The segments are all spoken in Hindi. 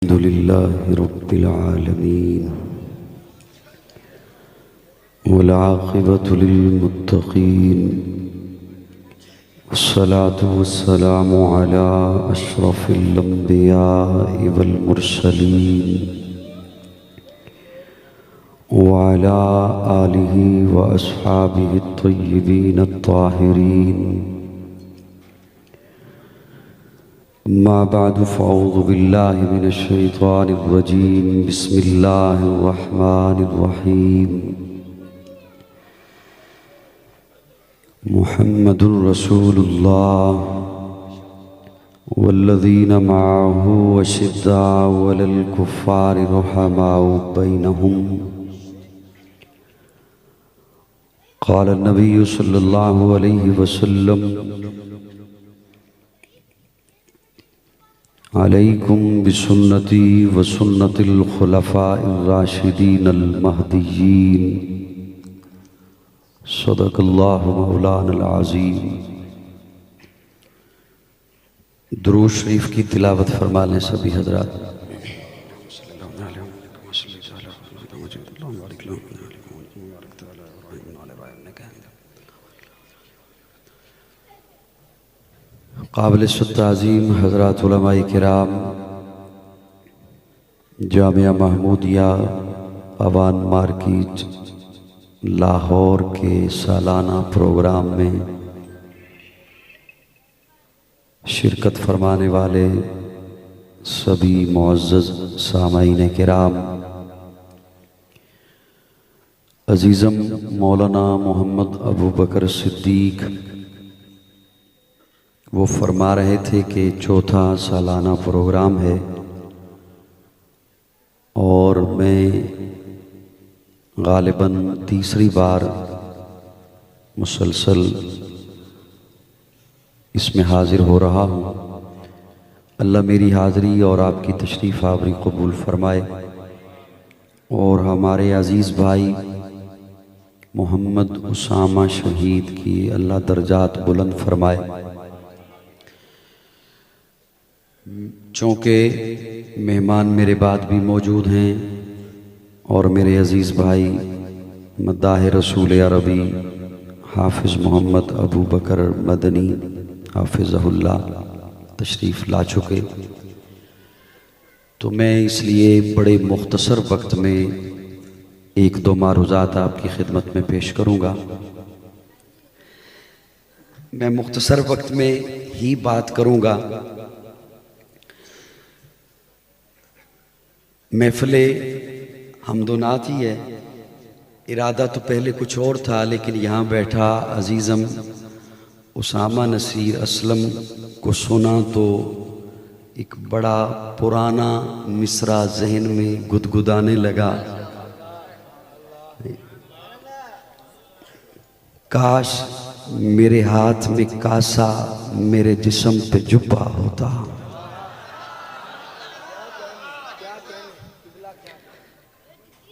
अल्हम्दुलिल्लाहि रब्बिल आलमीन वल आक़िबतु लिल मुत्तक़ीन वस्सलातु वस्सलामु अला अशरफिल अंबियाइ वल मुरसलीन व अला आलिहि व अस्हाबिहि अत्तय्यिबीन अत्ताहिरीन। अम्मा बअदु फ़अऊज़ु बिल्लाहि मिनश शैतानिर रजीम। बिस्मिल्लाहिर रहमानिर रहीम। मुहम्मदुर रसूलुल्लाह वल्लज़ीना मअहू अशिद्दाउ अलल कुफ़्फ़ारि रुहमाउ बैनहुम। क़ाल नबी सल्लल्लाहु अलैहि वसल्लम अलैकुम बिसुन्नती व सुन्नतिल खुलफ़ाइर राशिदीनल महदिय्यीन। सदक़ल्लाहु मौलानल अज़ीम। दुरूद शरीफ की तिलावत फरमा लें सभी हज़रात। काबिल ताज़ीम हज़रात उलमाए किराम, जामिया महमूदिया अवान मार्केट लाहौर के सालाना प्रोग्राम में शिरकत फरमाने वाले सभी मुअज़्ज़ज़ सामाईन किराम, अज़ीज़म मौलाना मोहम्मद अबू बकर सिद्दीक़ वो फरमा रहे थे कि चौथा सालाना प्रोग्राम है और मैं गालिबन तीसरी बार मुसलसल इसमें हाज़िर हो रहा हूँ। अल्लाह मेरी हाज़िरी और आपकी तशरीफ़ आवरी कबूल फ़रमाए और हमारे अज़ीज़ भाई मोहम्मद उसामा शहीद की अल्लाह दर्जात बुलंद फ़रमाए। चूँकि मेहमान मेरे बाद भी मौजूद हैं और मेरे अज़ीज़ भाई मद्दाह रसूल अरबी हाफिज़ मोहम्मद अबू बकर मदनी हाफिज़हुल्लाह तशरीफ़ ला चुके, तो मैं इसलिए बड़े मुख्तसर वक्त में एक दो मारूज़ात आपकी खिदमत में पेश करूँगा। मैं मुख्तसर वक्त में ही बात करूँगा। महफ़िले हमदोनात ही है, इरादा तो पहले कुछ और था, लेकिन यहाँ बैठा अज़ीज़म उसामा नसीर असलम को सुना तो एक बड़ा पुराना मिसरा जहन में गुदगुदाने लगा। काश मेरे हाथ में कासा मेरे जिस्म पे जुब्बा होता।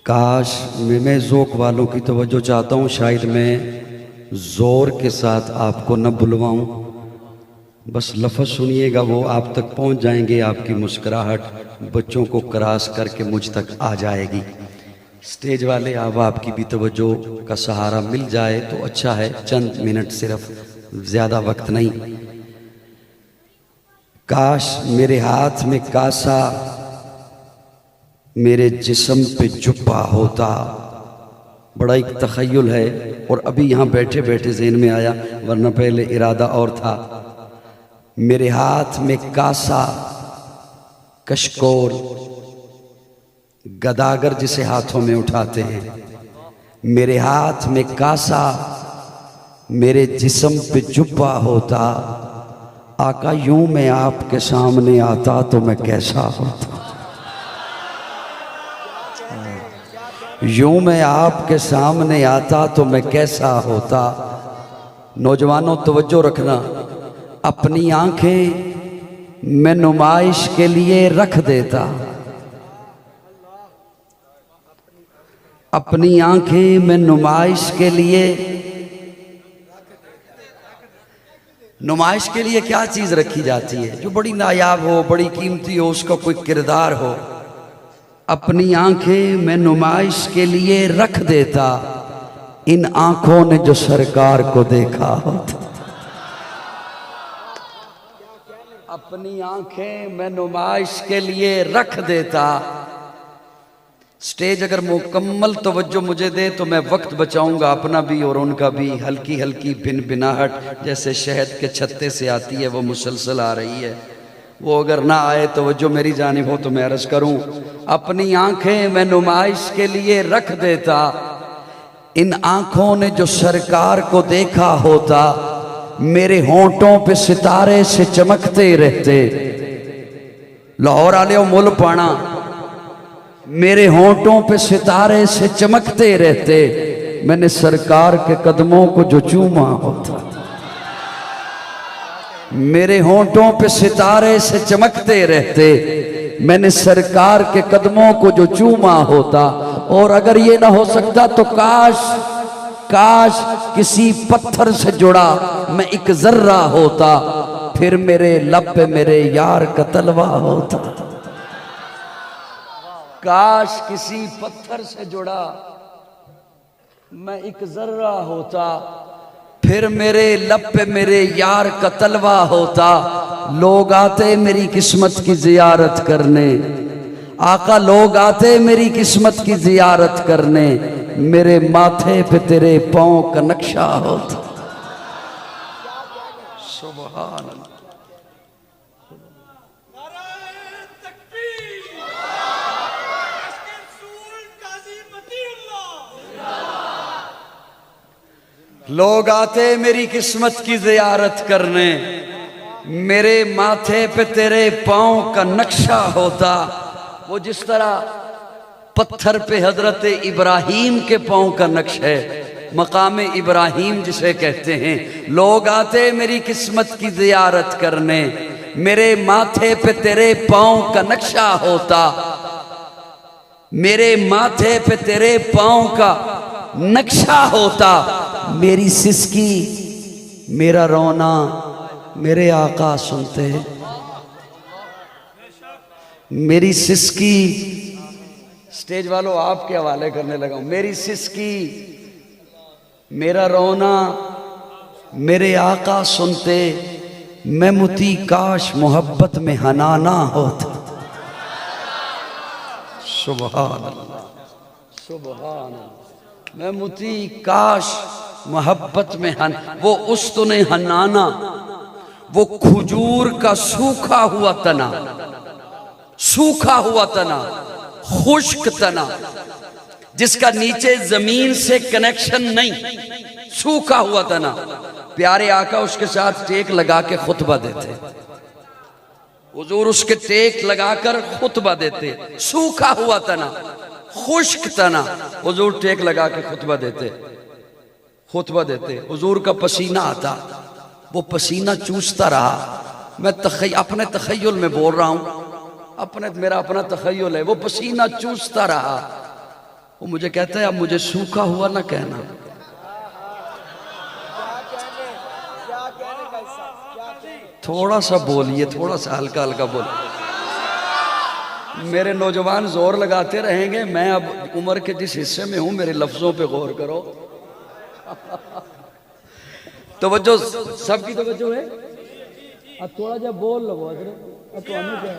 काश मैं ज़ौक़ वालों की तवज्जो चाहता हूँ, शायद मैं ज़ोर के साथ आपको न बुलवाऊँ, बस लफ्ज़ सुनिएगा वो आप तक पहुँच जाएंगे। आपकी मुस्कुराहट बच्चों को क्रॉस करके मुझ तक आ जाएगी। स्टेज वाले अब आपकी भी तवज्जो का सहारा मिल जाए तो अच्छा है, चंद मिनट सिर्फ, ज़्यादा वक्त नहीं। काश मेरे हाथ में कासा मेरे जिस्म पे जुब्बा होता। बड़ा एक तख़य्युल है और अभी यहाँ बैठे बैठे ज़हन में आया, वरना पहले इरादा और था। मेरे हाथ में कासा, कशकोल, गदागर जिसे हाथों में उठाते हैं, मेरे हाथ में कासा मेरे जिस्म पे जुब्बा होता। आका यूं मैं आपके सामने आता तो मैं कैसा होता, यूं मैं आपके सामने आता तो मैं कैसा होता। नौजवानों तवज्जो रखना, अपनी आंखें मैं नुमाइश के लिए रख देता, अपनी आंखें मैं नुमाइश के लिए नुमाइश के लिए क्या चीज रखी जाती है? जो बड़ी नायाब हो, बड़ी कीमती हो, उसका कोई किरदार हो। अपनी आंखें मैं नुमाइश के लिए रख देता, इन आंखों ने जो सरकार को देखा होता। अपनी आंखें मैं नुमाइश के लिए रख देता। स्टेज अगर मुकम्मल तवज्जो मुझे दे तो मैं वक्त बचाऊंगा अपना भी और उनका भी। हल्की हल्की भिन-भिनाहट जैसे शहद के छत्ते से आती है, वो मुसलसल आ रही है। वो अगर ना आए तवज्जो मेरी जानिब हो तो मैं अर्ज करूं, अपनी आंखें मैं नुमाइश के लिए रख देता, इन आंखों ने जो सरकार को देखा होता। मेरे होंठों पे सितारे से चमकते रहते। लाहौर आले मुल पाना, मेरे होंठों पे सितारे से चमकते रहते। मैंने सरकार के कदमों को जो चूमा होता। मेरे होंठों पे सितारे से चमकते रहते, मैंने सरकार के कदमों को जो चूमा होता। और अगर ये ना हो सकता तो काश काश किसी पत्थर से जुड़ा मैं एक जर्रा होता, फिर मेरे लब पे मेरे यार का तलवा होता। काश किसी पत्थर से जुड़ा मैं एक जर्रा होता, फिर मेरे लब पे मेरे यार का तलवा होता। लोग आते मेरी किस्मत की जियारत करने, आका लोग आते मेरी किस्मत की जियारत करने, मेरे माथे पे तेरे पांव का नक्शा होता। सुभान अल्लाह। लोग आते मेरी किस्मत की जियारत करने, मेरे माथे पे तेरे पांव का नक्शा होता। वो जिस तरह पत्थर पे हजरत इब्राहीम के पांव का नक्श है, मकाम इब्राहीम जिसे कहते हैं। लोग आते मेरी किस्मत की जियारत करने, मेरे माथे पे तेरे पांव का नक्शा होता। मेरे माथे पे तेरे पांव का नक्शा होता। मेरी सिसकी मेरा रोना मेरे आका सुनते। मेरी सिसकी, स्टेज वालों आपके हवाले करने लगा हूं। मेरी सिसकी मेरा रोना मेरे आका सुनते, मैं मुती काश मोहब्बत में हनाना होता। सुभान अल्लाह, सुभान अल्लाह। मैं मुती काश मोहब्बत में वो उस्तुने हनाना, वो खजूर का सूखा हुआ तना, सूखा हुआ तना, खुश्क तना, जिसका नीचे जमीन से कनेक्शन नहीं, सूखा हुआ तना। प्यारे आका उसके साथ टेक लगा के खुतबा देते। हुजूर उसके टेक लगाकर खुतबा देते। सूखा हुआ तना, खुश्क तना, हुजूर टेक लगा के खुतबा देते, खुतबा देते। हुजूर का पसीना आता, वो पसीना चूसता रहा। मैं अपने तखय्युल में बोल रहा हूं, मेरा अपना तखय्युल है। वो पसीना चूसता रहा। वो मुझे कहता है अब मुझे सूखा हुआ ना कहना। थोड़ा सा बोलिए, थोड़ा सा हल्का हल्का बोलिए। मेरे नौजवान जोर लगाते रहेंगे, मैं अब उम्र के जिस हिस्से में हूं मेरे लफ्जों पे गौर करो। तवज्जो, सबकी तवज्जो है। अब थोड़ा जा बोल लो हजरत, तो हमें क्या है?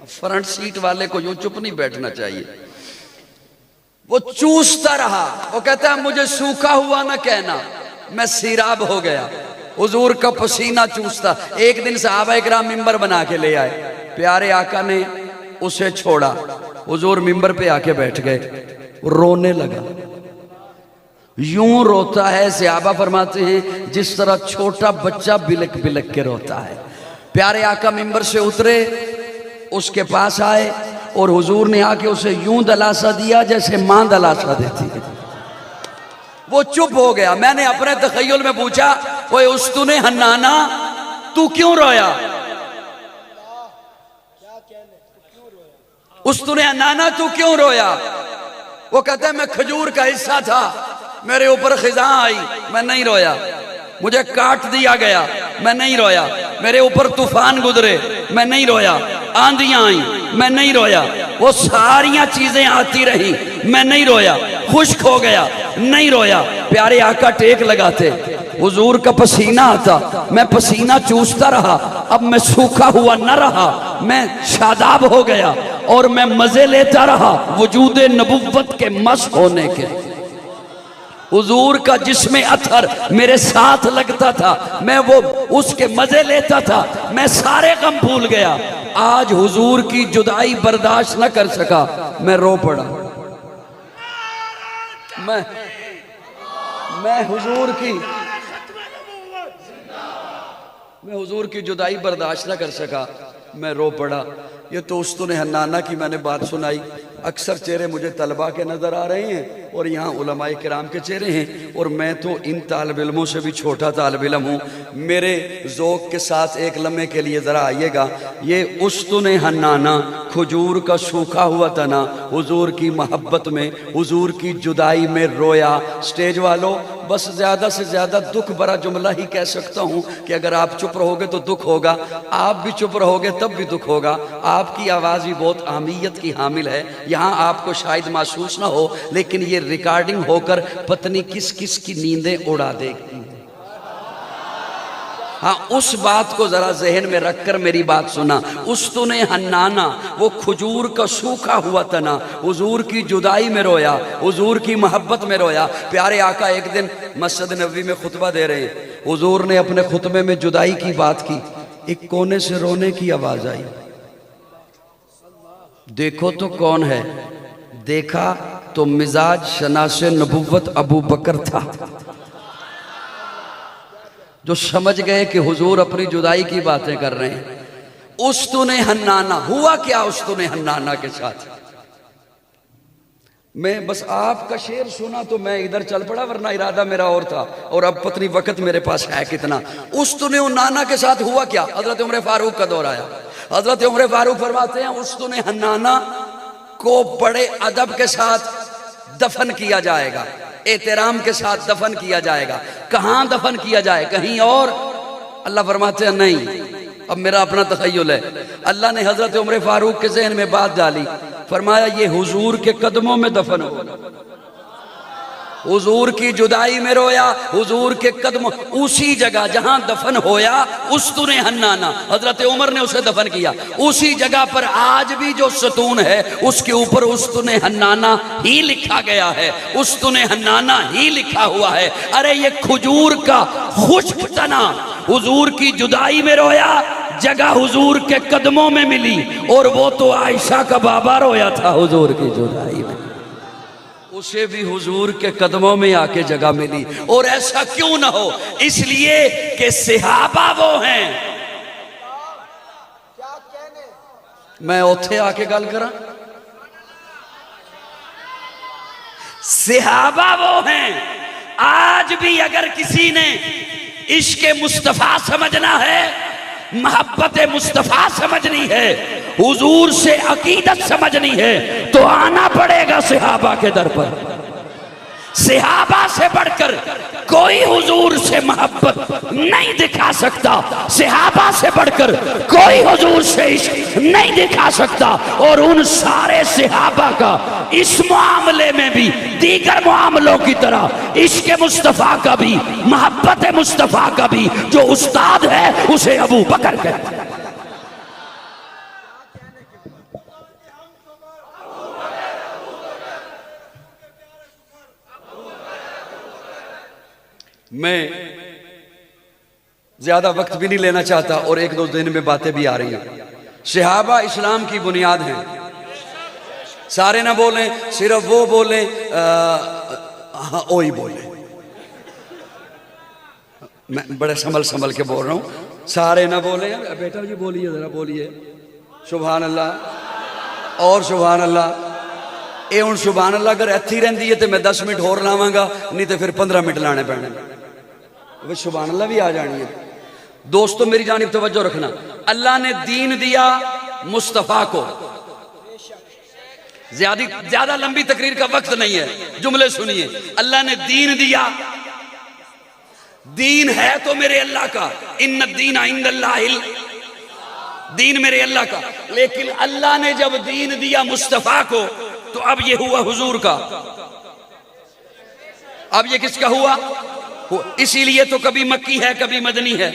फ्रंट सीट वाले को यूं चुप नहीं बैठना चाहिए। वो चूसता रहा। वो कहता है मुझे सूखा हुआ ना कहना, मैं सीराब हो गया। हुजूर का पसीना चूसता। एक दिन सहाबा इकराम मिंबर बना के ले आए। प्यारे आका ने उसे छोड़ा। हुजूर मिंबर पे आके बैठ गए, रोने लगा। यूं रोता है, सहाबा फरमाते हैं जिस तरह छोटा बच्चा बिलक बिलक के रोता है। प्यारे आका मिंबर से उतरे, उसके पास आए और हुजूर ने आके उसे यूं दलासा दिया जैसे मां दलासा देती है। वो चुप हो गया। मैंने अपने तखय्युल में पूछा, ओए उस्तुने हन्नाना, तू क्यों रोया? उस्तुने हन्नाना, तू क्यों रोया? वो कहता है मैं खजूर का हिस्सा था, मेरे ऊपर खिजा आई, मैं नहीं रोया, मुझे काट दिया गया, मैं नहीं रोया। मेरे ऊपर तूफान गुजरे, मैं नहीं रोया। आंधियां आई, मैं नहीं रोया। वो सारियां चीजें आती रही, मैं नहीं रोया। खुश्क हो गया, नहीं रोया। प्यारे आका टेक लगाते, हुजूर का पसीना आता, मैं पसीना चूसता रहा। अब मैं सूखा हुआ न रहा, मैं शादाब हो गया और मैं मजे लेता रहा वजूदे नबुव्वत के मस होने के। हुजूर का जिस्मे अथर मेरे साथ लगता था, मैं वो उसके मजे लेता था, मैं सारे गम भूल गया। आज हुजूर की जुदाई बर्दाश्त न कर सका, मैं रो पड़ा। मैं हुजूर की जुदाई बर्दाश्त न कर सका, मैं रो पड़ा। ये तो उस्तुने हन्नाना की मैंने बात सुनाई। अक्सर चेहरे मुझे तलबा के नज़र आ रहे हैं और यहाँ उलमाए किराम के चेहरे हैं, और मैं तो इन तालिब इल्मों से भी छोटा तालिब इल्म हूँ। मेरे ज़ौक़ के साथ एक लम्हे के लिए ज़रा आइएगा। ये उस्तुने हन्नाना, खजूर का सूखा हुआ तना, हुजूर की मोहब्बत में, हुजूर की जुदाई में रोया। स्टेज वालों, बस ज़्यादा से ज़्यादा दुख भरा जुमला ही कह सकता हूँ कि अगर आप चुप रहोगे तो दुख होगा, आप भी चुप रहोगे तब भी दुख होगा। आपकी आवाज़ भी बहुत अहमियत की हामिल है। यहाँ आपको शायद महसूस ना हो, लेकिन ये रिकॉर्डिंग होकर पत्नी किस किस की नींदें उड़ा देगी। हाँ, उस बात को जरा जहन में रखकर मेरी बात सुना। उस्तुने हन्नाना, वो खजूर का सूखा हुआ तना, हुजूर की जुदाई में रोया, हुजूर की मोहब्बत में रोया। प्यारे आका एक दिन मस्जिद नबवी में खुतबा दे रहे हैं, हुजूर ने अपने खुतबे में जुदाई की बात की। एक कोने से रोने की आवाज आई, देखो तो कौन है। देखा तो मिजाज शनासे नबुव्वत अबू बकर था, जो समझ गए कि हुजूर अपनी जुदाई की बातें कर रहे हैं। उस्तुने हन्नाना, हुआ क्या उस्तुने हन्नाना के साथ? मैं बस आपका शेर सुना तो मैं इधर चल पड़ा, वरना इरादा मेरा और था, और अब पत्नी वक्त मेरे पास है कितना। उस्तुने हन्नाना के साथ हुआ क्या? हजरत उमर फारूक का दौर आया। हजरत उमर फारूक फरमाते हैं, उस्तुने हन्नाना को बड़े अदब के साथ दफन किया जाएगा, एहतराम के साथ दफन किया जाएगा। कहां दफन किया जाए? कहीं और? अल्लाह फरमाते हैं नहीं, अब मेरा अपना तखय्युल है। अल्लाह ने हजरत उमर फारूक के जहन में बात डाली, फरमाया ये हुजूर के कदमों में दफन हो। हुजूर की जुदाई में रोया, हुजूर के कदमों, उसी जगह जहां दफन होया उस्तुने हन्नाना, हजरत उमर ने उसे दफन किया। उसी जगह पर आज भी जो सतून है उसके ऊपर उस्तुने हन्नाना ही लिखा गया है, उस्तुने हन्नाना ही लिखा हुआ है। अरे ये खजूर का खुश्क तना हुजूर की जुदाई में रोया, जगह हुजूर के कदमों में मिली, और वो तो आयशा का बाबा रोया था हुजूर की जुदाई में, उसे भी हुजूर के कदमों में आके जगह मिली। और ऐसा क्यों ना हो? इसलिए कि सहाबा वो हैं। मैं उथे आके गल करा, सहाबा वो हैं। आज भी अगर किसी ने इश्क मुस्तफा समझना है, मोहब्बत मुस्तफा समझनी है, हुजूर से अकीदत समझनी है, तो आना पड़ेगा सहाबा के दर पर। सहाबा से बढ़कर कोई हुजूर से मोहब्बत नहीं दिखा सकता, सहाबा से बढ़कर कोई हुजूर से इश्क नहीं दिखा सकता। और उन सारे सहाबा का इस मामले में भी दीगर मामलों की तरह इश्क मुस्तफा का भी, मोहब्बत मुस्तफा का भी जो उस्ताद है उसे अबू बकर कहते हैं। मैं ज्यादा वक्त भी नहीं लेना चाहता और एक दो दिन में बातें भी आ रही हैं। सहाबा इस्लाम की बुनियाद हैं। सारे ना बोलें, सिर्फ वो बोलें, हाँ वही बोले। मैं बड़े संभल संभल के बोल रहा हूँ, सारे ना बोले। बेटा जी बोलिए, जरा बोलिए सुभान अल्लाह और सुभान अल्लाह। ये हूँ सुभान अल्लाह अगर इत्थे रहिंदी है तो मैं 10 मिनट होर लावांगा, नहीं तो फिर 15 मिनट लाने पैने। वे सुभान अल्लाह भी आ जानी है। दोस्तों मेरी जानिब तवज्जो रखना, अल्लाह ने दीन दिया मुस्तफ़ा को। ज्यादा लंबी तकरीर का वक्त नहीं है, जुमले सुनिए। अल्लाह ने दीन दिया, दीन है तो मेरे अल्लाह का, इन्न दीन इंदल्लाहिल, दीन मेरे अल्लाह का। लेकिन अल्लाह ने जब दीन दिया मुस्तफा को तो अब ये हुआ हुजूर का, अब ये किसका हुआ? इसीलिए तो कभी मक्की है कभी मदनी है।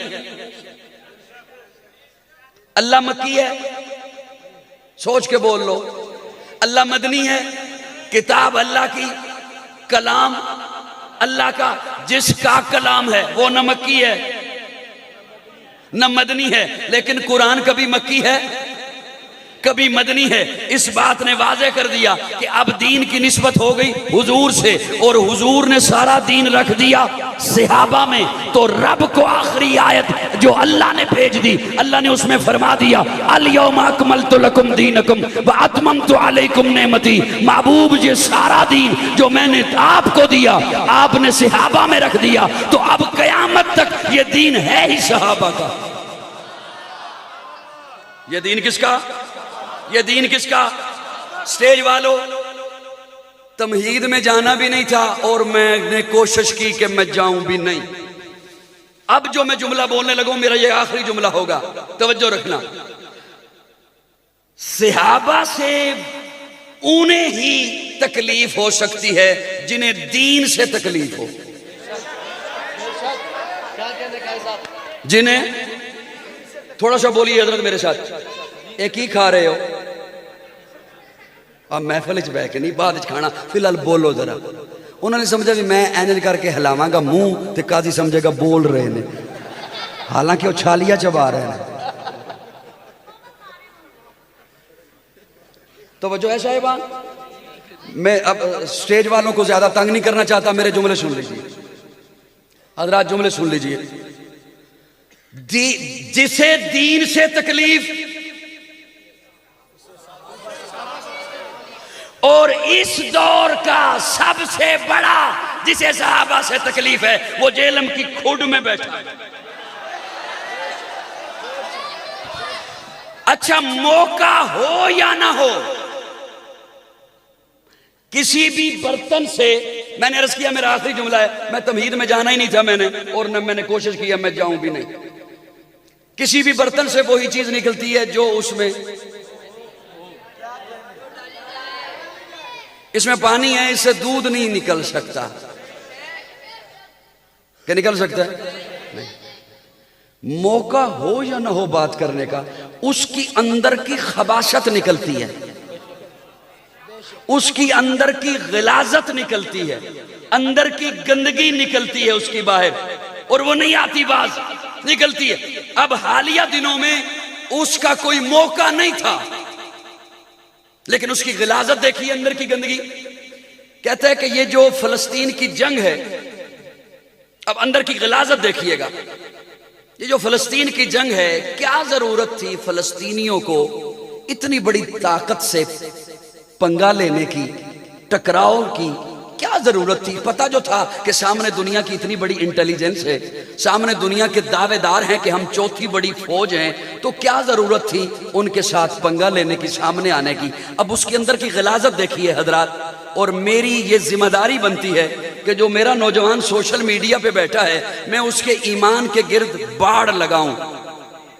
अल्लाह मक्की है, सोच के बोल लो। अल्लाह मदनी है, किताब अल्लाह की, कलाम अल्लाह का, जिसका कलाम है वो न मक्की है न मदनी है। लेकिन कुरान कभी मक्की है कभी मदनी है। इस बात ने वाज़े कर दिया कि अब दीन की निस्बत हो गई हुजूर से, और हुजूर ने सारा दीन रख दिया सहाबा में। तो रब को आखिरी आयत जो अल्लाह ने भेज दी, अल्लाह ने उसमें फरमा दिया अल यौमा अकमलतु लकुम दीनकुम व अतममतु अलैकुम नेमती। महबूब ये सारा दीन जो मैंने आपको दिया आपने सहाबा में रख दिया, तो अब कयामत तक ये दीन है ही सहाबा का। ये दीन किसका? ये दीन किसका? स्टेज वालों, तमहीद में जाना भी नहीं था और मैंने कोशिश की कि मैं जाऊं भी नहीं। अब जो मैं जुमला बोलने लगूं मेरा ये आखिरी जुमला होगा, तवज्जो रखना। सहाबा से उन्हें ही तकलीफ हो सकती है जिन्हें दीन से तकलीफ हो, जिन्हें, थोड़ा सा बोलिए हजरत मेरे साथ, एक ही खा रहे हो अब महफिल च बह के नहीं, बाद च खाना, फिलहाल बोलो जरा। उन्होंने समझा भी मैं एनज करके हिलावांगा मुंह तो काजी समझेगा बोल रहे ने, हालांकि वो छालिया चबा रहे हैं। तो वजह है साहिबान, मैं अब स्टेज वालों को ज्यादा तंग नहीं करना चाहता, मेरे जुमले सुन लीजिए हजरात, जुमले सुन लीजिए। जिसे दीन से तकलीफ और इस दौर का सबसे बड़ा जिसे सहाबा से तकलीफ है वो जेलम की खुड में बैठा है। अच्छा, मौका हो या ना हो, किसी भी बर्तन से, मैंने अर्ज किया मेरा आखिरी जुमला है, मैं तमहीद में जाना ही नहीं था मैंने, और न मैंने कोशिश किया मैं जाऊं भी नहीं। किसी भी बर्तन से वही चीज निकलती है जो उसमें, इसमें पानी है, इससे दूध नहीं निकल सकता। क्या निकल सकता है? नहीं। मौका हो या ना हो बात करने का, उसकी अंदर की खबाशत निकलती है, उसकी अंदर की गिलाजत निकलती है, अंदर की गंदगी निकलती है उसकी बाहर, और वो नहीं आती बाज, निकलती है। अब हालिया दिनों में उसका कोई मौका नहीं था, लेकिन उसकी गिलाजत देखिए, अंदर की गंदगी। कहता है कि ये जो फलस्तीन की जंग है, अब अंदर की गिलाजत देखिएगा, ये जो फलस्तीन की जंग है, क्या जरूरत थी फलस्तीनियों को इतनी बड़ी ताकत से पंगा लेने की, टकराव की, क्या जरूरत थी? पता जो था कि सामने दुनिया की इतनी बड़ी इंटेलिजेंस है, सामने दुनिया के दावेदार हैं कि हम चौथी बड़ी फौज हैं, तो क्या जरूरत थी उनके साथ पंगा लेने की, सामने आने की? अब उसके अंदर की गिलाजत देखिए हजरात। और मेरी ये जिम्मेदारी बनती है कि जो मेरा नौजवान सोशल मीडिया पे बैठा है, मैं उसके ईमान के गिर्द बाढ़ लगाऊं,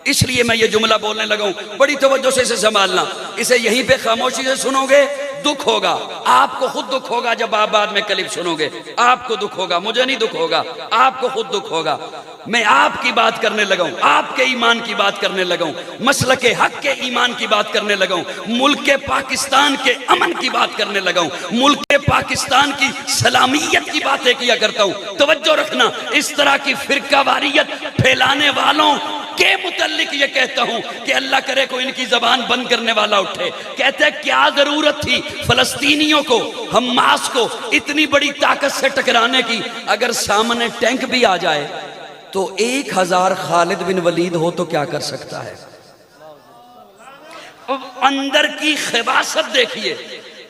इसलिए मैं ये जुमला बोलने लगा हूं। बड़ी तवज्जो से इसे संभालना, इसे यहीं पे खामोशी से सुनोगे दुख होगा, आपको खुद दुख होगा जब आप बाद में क्लिप सुनोगे, आपको दुख होगा, मुझे नहीं दुख होगा, आपको खुद दुख होगा। मैं आपकी बात करने लगा हूं, आपके ईमान की बात करने लगा हूं, मसलक के हक के ईमान की बात करने लगा हूं, मुल्क के पाकिस्तान के अमन की बात करने लगा हूं, मुल्क के पाकिस्तान की सलामियत की बातें किया करता हूं। तवज्जो रखना, इस तरह की फिरकावारियत फैलाने वालों के मुतल्लिक ये कहता हूं कि अल्लाह करे को इनकी जबान बंद करने वाला उठे। कहते हैं क्या जरूरत थी फलस्तीनियों को, हमास को इतनी बड़ी ताकत से टकराने की? अगर सामने टैंक भी आ जाए तो 1000 खालिद बिन वलीद हो तो क्या कर सकता है? अंदर की खिबासत देखिए,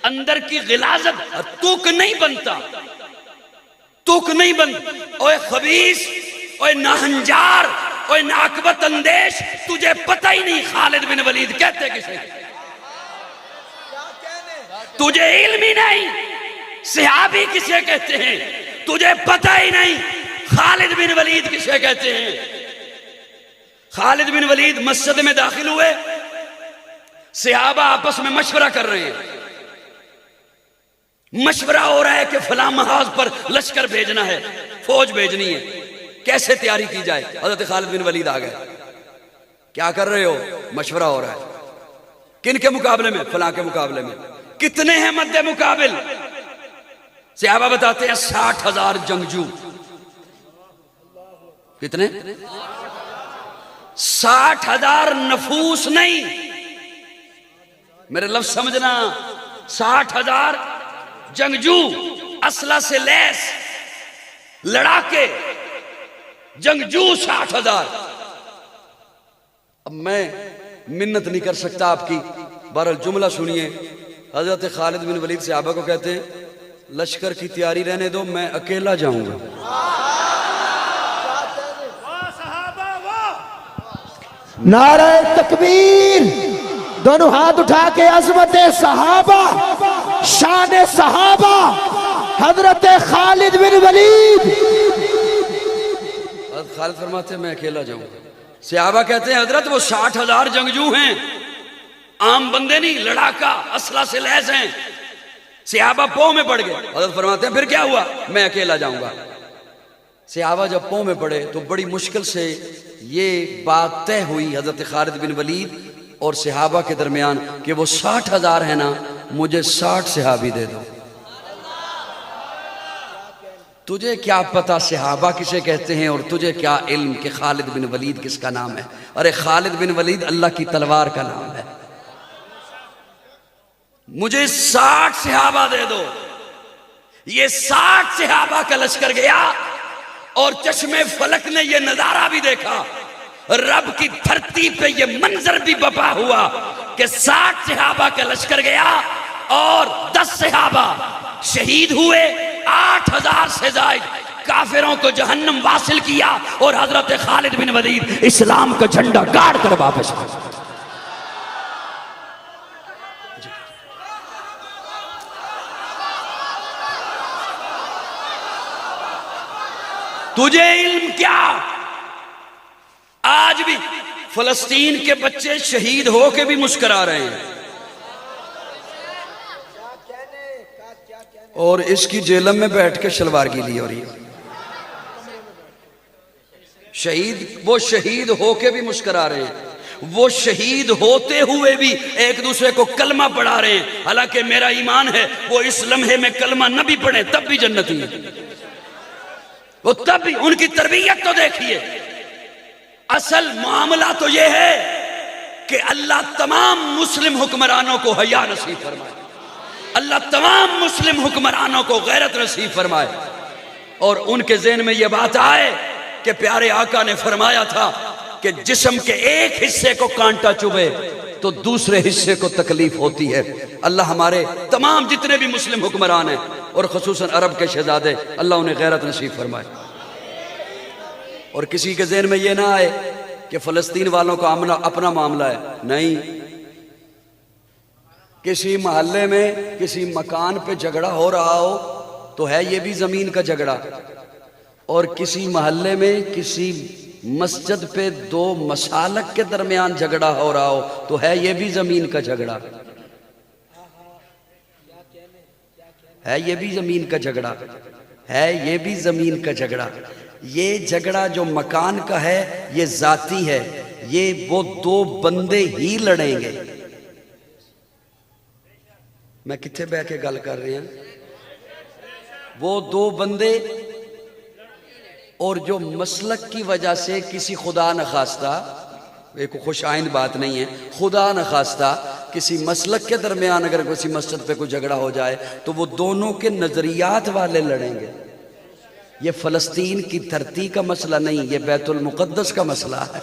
अंदर की गिलाजत, तुक नहीं बनता, तुक नहीं बन। ओए खबीस, ओए नाहंजार, ओए नाकबत अंदेश, तुझे पता ही नहीं खालिद बिन वलीद कहते किसे, तुझे इल्म ही नहीं सहाबी किसे कहते हैं, तुझे पता ही नहीं खालिद बिन वलीद किसे कहते हैं? खालिद बिन वलीद मस्जिद में दाखिल हुए, सहाबा आपस में मशवरा कर रहे हैं, मशवरा हो रहा है कि फलां महाज पर लश्कर भेजना है, फौज भेजनी है, कैसे तैयारी की जाए। हजरत खालिद बिन वलीद आ गए। क्या कर रहे हो? मशवरा हो रहा है। किन के मुकाबले में? फलां के मुकाबले में। कितने हैं मद्दे मुकाबिल? सहाबा बताते हैं 60,000 जंगजू। कितने? 60,000 नफूस नहीं, मेरे लफ्ज समझना, 60,000 जंगजू, असला से लैस लड़ाके, जंगजू 60,000। अब मैं मिन्नत नहीं कर सकता आपकी, बहरहाल जुमला सुनिए। हजरत खालिद बिन वलीद सहाबा को कहते हैं लश्कर की तैयारी रहने दो, मैं अकेला जाऊंगा। नारे तकबीर, दोनों हाथ उठा के अज़मत सहाबा, शान सहाबा, हजरत खालिद बिन वलीद। खालिद फरमाते मैं अकेला जाऊंगा। सहाबा कहते हैं हजरत वो 60,000 जंगजू हैं, आम बंदे नहीं, लड़ाका, असला से लैस हैं। सहाबा पौ में पड़ गए। हजरत फरमाते हैं फिर क्या हुआ? मैं अकेला जाऊंगा। सहाबा जब पौ में पड़े तो बड़ी मुश्किल से ये बात तय हुई हजरत खालिद बिन वलीद और सहाबा के दरमियान कि वो 60,000 है ना, मुझे 60 सहाबी दे दो। तुझे क्या पता सहाबा किसे कहते हैं और तुझे क्या इल्म कि खालिद बिन वलीद किसका नाम है? अरे खालिद बिन वलीद अल्लाह की तलवार का नाम है। मुझे 60 सहाबा दे दो। ये 60 सहाबा का लश्कर गया और चश्मे फलक ने यह नजारा भी देखा, रब की धरती पे ये मंजर भी बपा हुआ कि 60 सहाबा का लश्कर गया और 10 सहाबा शहीद हुए, 8,000 से ज्यादा काफिरों को जहन्नम वासिल किया और हजरत खालिद बिन वलीद इस्लाम का झंडा गाड़ कर वापस आए। तुझे इल्म क्या? आज भी फलस्तीन के बच्चे शहीद होके भी मुस्कुरा रहे हैं और इसकी जेलम में बैठ के शलवार गीली हो रही है। शहीद, वो शहीद होके भी मुस्कुरा रहे हैं, वो शहीद होते हुए भी एक दूसरे को कलमा पढ़ा रहे हैं। हालांकि मेरा ईमान है वो इस लम्हे में कलमा न भी पढ़े तब भी जन्नती है, वो तब भी। उनकी तरबियत तो देखिए। असल मामला तो यह है कि अल्लाह तमाम मुस्लिम हुक्मरानों को हया नसीब फरमाए, अल्लाह तमाम मुस्लिम हुक्मरानों को गैरत नसीब फरमाए और उनके ज़हन में यह बात आए कि प्यारे आका ने फरमाया था कि जिस्म के एक हिस्से को कांटा चुभे तो दूसरे हिस्से को तकलीफ होती है। अल्लाह हमारे तमाम जितने भी मुस्लिम हुक्मरान हैं और खुसूसन अरब के शहजादे, अल्लाह उन्हें गैरत नसीब फरमाए। और किसी के ज़हन में यह ना आए कि फ़लस्तीन वालों का अपना मामला है। नहीं, किसी मोहल्ले में किसी मकान पे झगड़ा हो रहा हो तो है ये भी ज़मीन का झगड़ा, और किसी मोहल्ले में किसी मस्जिद पे दो मसालक के दरमियान झगड़ा हो रहा हो तो है ये भी ज़मीन का झगड़ा, है ये भी ज़मीन का झगड़ा, है ये भी ज़मीन का झगड़ा। ये झगड़ा जो मकान का है ये जाती है, ये वो दो बंदे ही लड़ेंगे। मैं किथे बह के गल कर रहे हैं? वो दो बंदे, और जो मसलक की वजह से किसी खुदा न खास्ता, एक खुश आइंद बात नहीं है, खुदा न खास्ता किसी मसलक के दरमियान अगर किसी मस्जिद पे कोई झगड़ा हो जाए तो वो दोनों के नजरियात वाले लड़ेंगे। ये फलस्तीन की धरती का मसला नहीं, ये बैतुल मुक़द्दस का मसला है,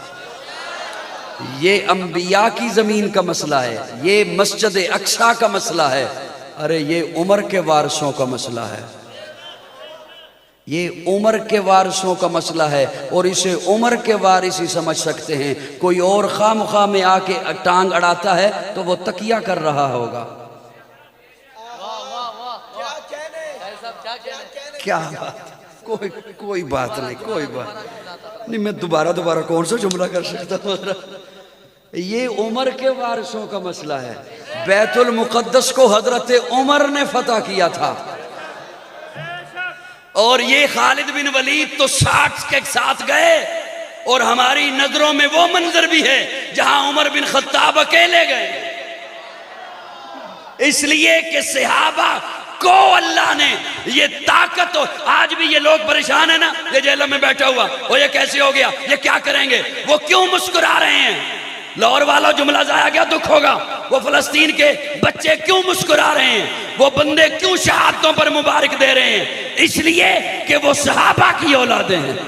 ये अंबिया की ज़मीन का मसला है, ये मस्जिद अक्सा का मसला है, अरे ये उमर के वारसों का मसला है, ये उमर के वारिसों का मसला है। और इसे उमर के वारिस ही समझ सकते हैं। कोई और खामखा में आके टांग अड़ाता है तो वो तकिया कर रहा होगा। क्या बात, कोई कोई बात नहीं, कोई बात नहीं। मैं दोबारा कौन सा जुमला कर सकता हूँ? ये उमर के वारिसों का मसला है। बैतुल मुकद्दस को हजरत उमर ने फतह किया था, और ये खालिद बिन वलीद तो 60 के साथ गए, और हमारी नजरों में वो मंजर भी है जहां उमर बिन खत्ताब अकेले गए, इसलिए कि सहाबा को अल्लाह ने ये ताकत। आज भी ये लोग परेशान है ना, ये जेल में बैठा हुआ, और ये कैसे हो गया, ये क्या करेंगे, वो क्यों मुस्कुरा रहे हैं? लाहौर वाला जुमला जाया गया, दुख होगा। वो फलस्तीन के बच्चे क्यों मुस्कुरा रहे हैं, वो बंदे क्यों शहादतों पर मुबारक दे रहे हैं? इसलिए कि वो सहाबा की औलादें हैं।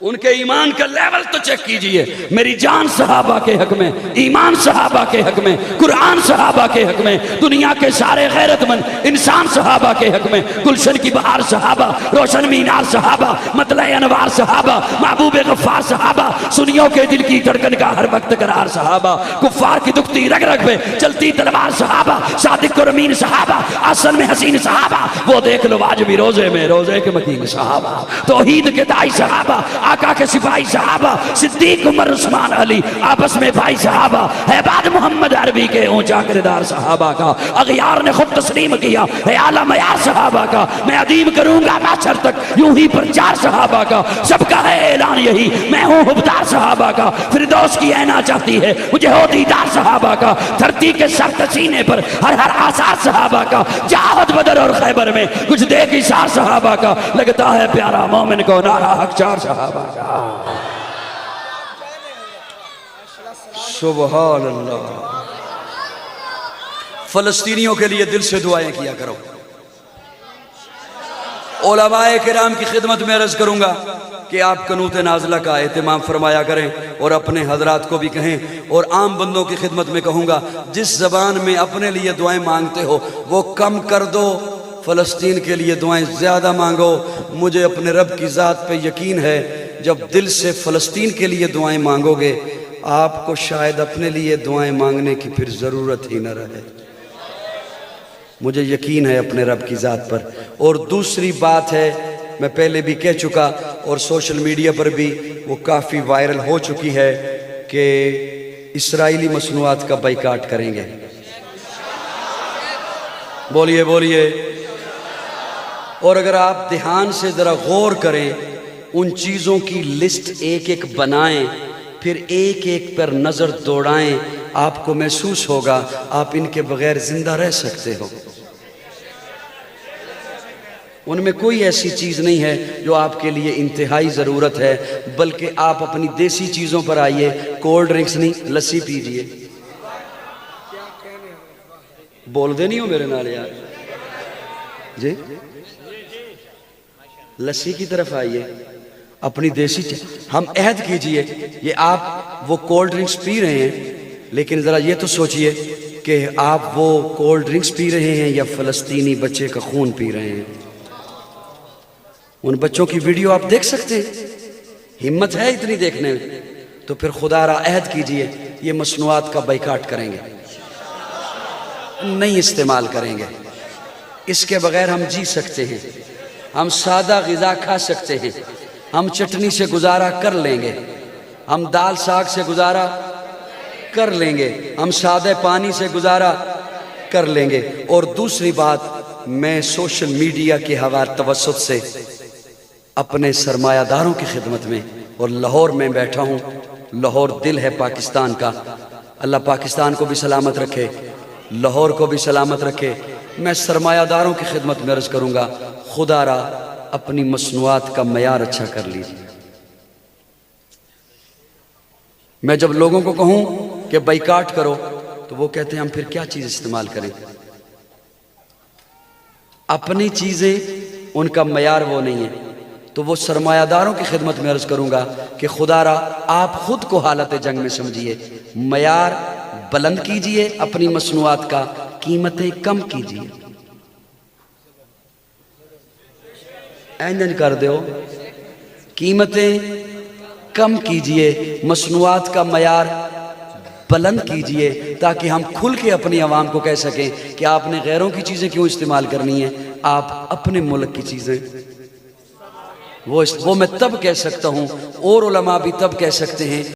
उनके ईमान का लेवल तो चेक कीजिए। मेरी जान सहाबा के हक में, ईमान सहाबा के हक में, कुरान सहाबा के हक में, दुनिया के सारे गैरतमंद इंसान सहाबा के हक में, गुलशन की बहार सहाबा, रोशन मीनार सहाबा, मतला अनवार सहाबा, महबूब गफ्फार सहाबा, सुनियों के दिल की धड़कन का हर वक्त करार सहाबा, कुफ्फार की दुखती रग रग पे चलती तलवार सहाबा, सादिक और अमीन सहाबा, आसन में हसीन सहाबा, वो देख लो आज भी रोजे में रोजे के मकीन सहाबा, तौहीद के दाई सहाबा, आका के सिपाही सहाबा, सिद्दीक उमर उस्मान अली आपस में भाई सहाबा, है बाद मोहम्मद अरबी के ऊंचा किरदार सहाबा का, अगयार ने खुद तस्लीम किया है आला मयार सहाबा का, मैं अदीम करूंगा माशर तक यूं ही प्रचार सहाबा का, सबका है ऐलान यही मैं हूं हुबदार सहाबा का, फिरदौस की ऐना चाहती है मुझे हो दीदार सहाबा का, धरती के सख्त सीने पर हर हर आसार सहाबा का, जाहद बदर और खैबर में कुछ देख इशार सहाबा का, लगता है प्यारा मोमिन को नारा हकचार सहाबा का। सुभान अल्लाह। फलस्तीनियों के लिए दिल से दुआएं किया करो। उलमाए किराम की खिदमत में अर्ज करूंगा कि आप कनूत नाज़िला का एहतमाम फरमाया करें, और अपने हजरात को भी कहें, और आम बंदों की खिदमत में कहूंगा जिस जबान में अपने लिए दुआएं मांगते हो वो कम कर दो, फलस्तीन के लिए दुआएं ज्यादा मांगो। मुझे अपने रब की ज़ात पे यकीन है, जब दिल से फलस्तीन के लिए दुआएं मांगोगे आपको शायद अपने लिए दुआएं मांगने की फिर ज़रूरत ही न रहे। मुझे यकीन है अपने रब की ज़ात पर। और दूसरी बात है, मैं पहले भी कह चुका और सोशल मीडिया पर भी वो काफ़ी वायरल हो चुकी है कि इस्राइली मसनूआत का बाइकाट करेंगे। बोलिए बोलिए। और अगर आप ध्यान से ज़रा गौर करें, उन चीज़ों की लिस्ट एक एक बनाएं, फिर एक एक पर नज़र दौड़ाएं, आपको महसूस होगा आप इनके बगैर जिंदा रह सकते हो। उनमें कोई ऐसी चीज़ नहीं है जो आपके लिए इंतहाई ज़रूरत है, बल्कि आप अपनी देसी चीज़ों पर आइए। कोल्ड ड्रिंक्स नहीं, लस्सी पीजिए। बोल दे नहीं हो मेरे नाल यार जी, लस्सी की तरफ आइए, अपनी देसी हम अहद कीजिए। ये आप वो कोल्ड ड्रिंक्स पी रहे हैं, लेकिन ज़रा ये तो सोचिए कि आप वो कोल्ड ड्रिंक्स पी रहे हैं या फ़लस्तीनी बच्चे का खून पी रहे हैं। उन बच्चों की वीडियो आप देख सकते हैं, हिम्मत है इतनी देखने में, तो फिर खुदारा अहद कीजिए ये मसनूआत का बाइकाट करेंगे, नहीं इस्तेमाल करेंगे। इसके बगैर हम जी सकते हैं, हम सादा ग़िज़ा खा सकते हैं, हम चटनी से गुजारा कर लेंगे, हम दाल साग से गुजारा कर लेंगे, हम सादे पानी से गुजारा कर लेंगे। और दूसरी बात, मैं सोशल मीडिया के हवाले तवस्सुत से अपने सरमायादारों की खिदमत में, और लाहौर में बैठा हूँ, लाहौर दिल है पाकिस्तान का, अल्लाह पाकिस्तान को भी सलामत रखे, लाहौर को भी सलामत रखे। मैं सरमायादारों की खिदमत में अर्ज़ करूँगा, खुदारा अपनी मसनूआत का मयार अच्छा कर लीजिए। मैं जब लोगों को कहूं कि बाइकाट करो तो वो कहते हैं हम फिर क्या चीज़ इस्तेमाल करें। अपनी चीज़ें उनका मयार वो नहीं है, तो वो सरमायादारों की खिदमत में अर्ज़ करूंगा कि खुदारा आप खुद को हालत जंग में समझिए, मयार बुलंद कीजिए, अपनी मसनूआत का कीमतें कम कीजिए। ऐंजन कर दो, कीमतें कम कीजिए, मसनूआत का मयार बुलंद कीजिए, ताकि हम खुल के अपनी आवाम को कह सकें कि आपने गैरों की चीज़ें क्यों इस्तेमाल करनी है, आप अपने मुल्क की चीज़ें, वो मैं तब कह सकता हूँ, और उलमा भी तब कह सकते हैं